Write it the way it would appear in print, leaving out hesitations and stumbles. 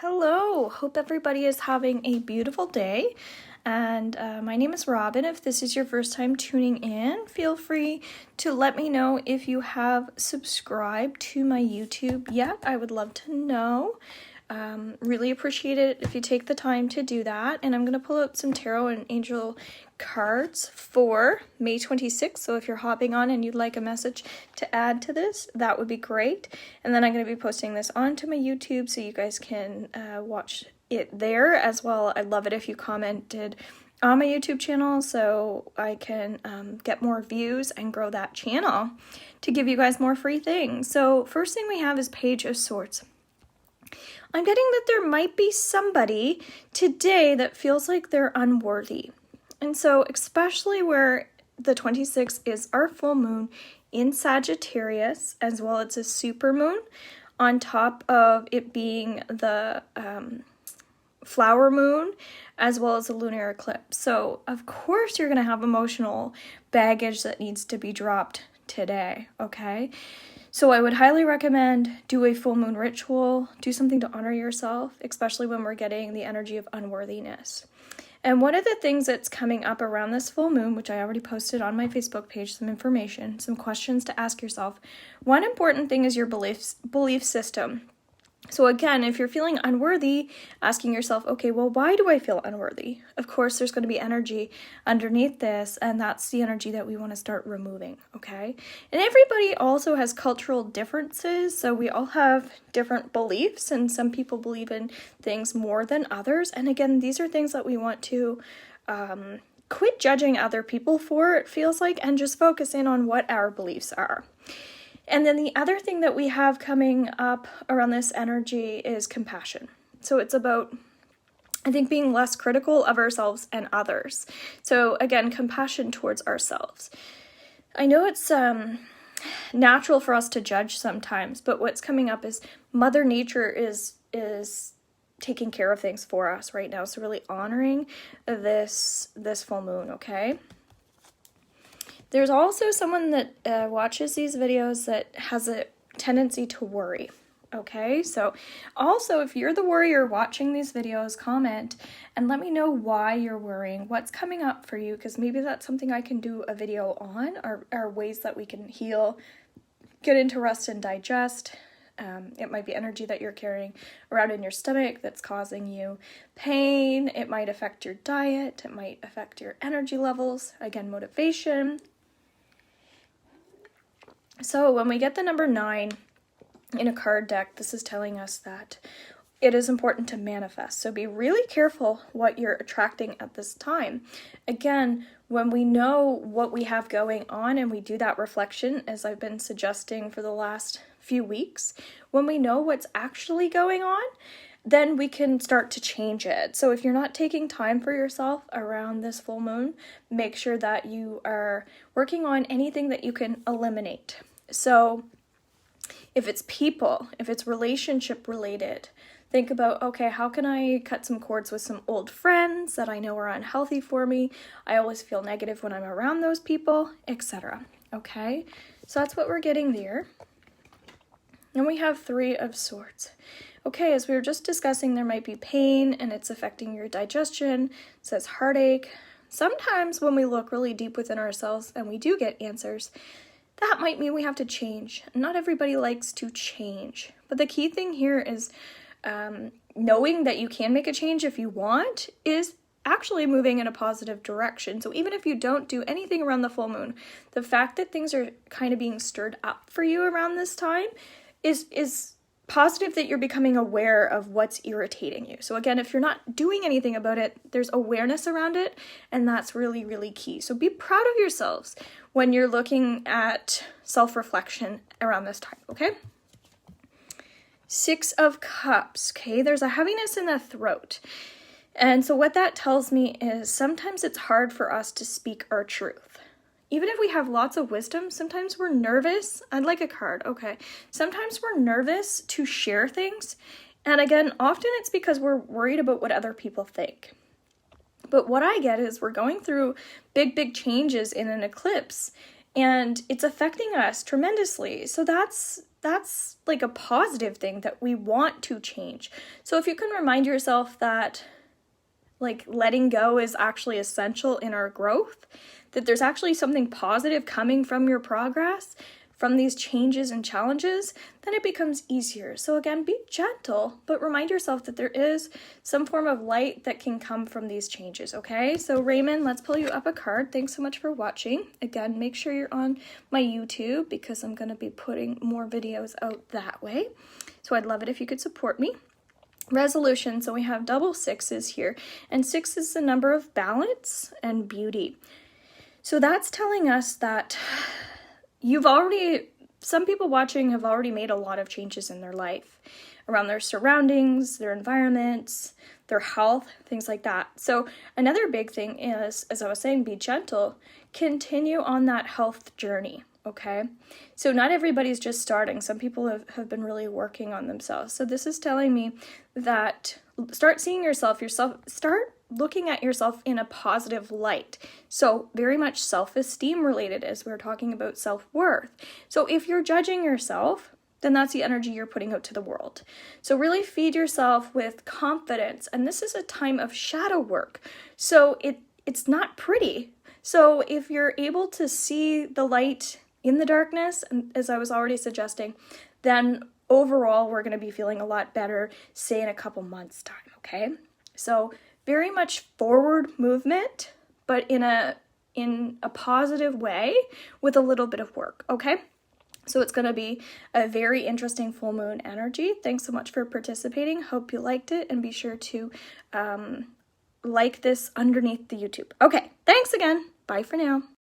Hello, hope everybody is having a beautiful day. And my name is Robin. If this is your first time tuning in, feel free to let me know if you have subscribed to my YouTube yet. I would love to know. Really appreciate it if you take the time to do that. And I'm going to pull out some tarot and angel cards for May 26th. So if you're hopping on and you'd like a message to add to this, that would be great. And then I'm going to be posting this onto my YouTube so you guys can watch it there as well. I'd love it if you commented on my YouTube channel so I can get more views and grow that channel to give you guys more free things. So first thing we have is Page of Swords. I'm getting that there might be somebody today that feels like they're unworthy. And so especially where the 26th is our full moon in Sagittarius, as well as a super moon, on top of it being the flower moon, as well as a lunar eclipse. So of course you're going to have emotional baggage that needs to be dropped today, okay? So I would highly recommend do a full moon ritual, do something to honor yourself, especially when we're getting the energy of unworthiness. And one of the things that's coming up around this full moon, which I already posted on my Facebook page, some information, some questions to ask yourself. One important thing is your belief system. So again, if you're feeling unworthy, asking yourself, okay, well, why do I feel unworthy? Of course, there's going to be energy underneath this, and that's the energy that we want to start removing, okay? And everybody also has cultural differences, so we all have different beliefs, and some people believe in things more than others. And again, these are things that we want to quit judging other people for, it feels like, and just focus in on what our beliefs are. And then the other thing that we have coming up around this energy is compassion. So it's about, I think, being less critical of ourselves and others. So again, compassion towards ourselves. I know it's natural for us to judge sometimes, but what's coming up is Mother Nature is taking care of things for us right now. So really honoring this full moon, okay? There's also someone that watches these videos that has a tendency to worry, okay? So also, if you're the worrier watching these videos, comment and let me know why you're worrying, what's coming up for you, because maybe that's something I can do a video on, or ways that we can heal, get into rest and digest. It might be energy that you're carrying around in your stomach that's causing you pain. It might affect your diet. It might affect your energy levels. Again, motivation. So when we get the number 9 in a card deck, this is telling us that it is important to manifest. So be really careful what you're attracting at this time. Again, when we know what we have going on and we do that reflection, as I've been suggesting for the last few weeks, when we know what's actually going on, then we can start to change it. So if you're not taking time for yourself around this full moon, make sure that you are working on anything that you can eliminate. So if it's people, if it's relationship related, think about, okay, how can I cut some cords with some old friends that I know are unhealthy for me? I always feel negative when I'm around those people, etc. Okay, so that's what we're getting there. Then we have 3 of Swords. Okay, as we were just discussing, there might be pain and it's affecting your digestion. It says heartache. Sometimes when we look really deep within ourselves and we do get answers, that might mean we have to change. Not everybody likes to change. But the key thing here is knowing that you can make a change if you want is actually moving in a positive direction. So even if you don't do anything around the full moon, the fact that things are kind of being stirred up for you around this time is positive, that you're becoming aware of what's irritating you. So again, if you're not doing anything about it, there's awareness around it, and that's really, really key. So be proud of yourselves when you're looking at self-reflection around this time, okay? 6 of Cups, okay? There's a heaviness in the throat. And so what that tells me is sometimes it's hard for us to speak our truth. Even if we have lots of wisdom, sometimes we're nervous. I'd like a card, okay. Sometimes we're nervous to share things. And again, often it's because we're worried about what other people think. But what I get is we're going through big changes in an eclipse, and it's affecting us tremendously. So that's that's like a positive thing that we want to change. So if you can remind yourself that like letting go is actually essential in our growth, that there's actually something positive coming from your progress, from these changes and challenges, then it becomes easier. So again, be gentle, but remind yourself that there is some form of light that can come from these changes, okay? So Raymond, let's pull you up a card. Thanks so much for watching. Again, make sure you're on my YouTube because I'm gonna be putting more videos out that way. So I'd love it if you could support me. Resolution, so we have double sixes here, and 6 is the number of balance and beauty. So that's telling us that some people watching have already made a lot of changes in their life around their surroundings, their environments, their health, things like that. So another big thing is, as I was saying, be gentle, continue on that health journey, okay? So not everybody's just starting. Some people have been really working on themselves. So this is telling me that start seeing yourself, start looking at yourself in a positive light. So very much self-esteem related as we're talking about self-worth. So if you're judging yourself, then that's the energy you're putting out to the world. So really feed yourself with confidence. And this is a time of shadow work. So it's not pretty. So if you're able to see the light in the darkness, and as I was already suggesting, then overall we're going to be feeling a lot better, say in a couple months' time, okay? So very much forward movement, but in a positive way with a little bit of work, okay? So it's going to be a very interesting full moon energy. Thanks so much for participating. Hope you liked it, and be sure to like this underneath the YouTube. Okay, thanks again. Bye for now.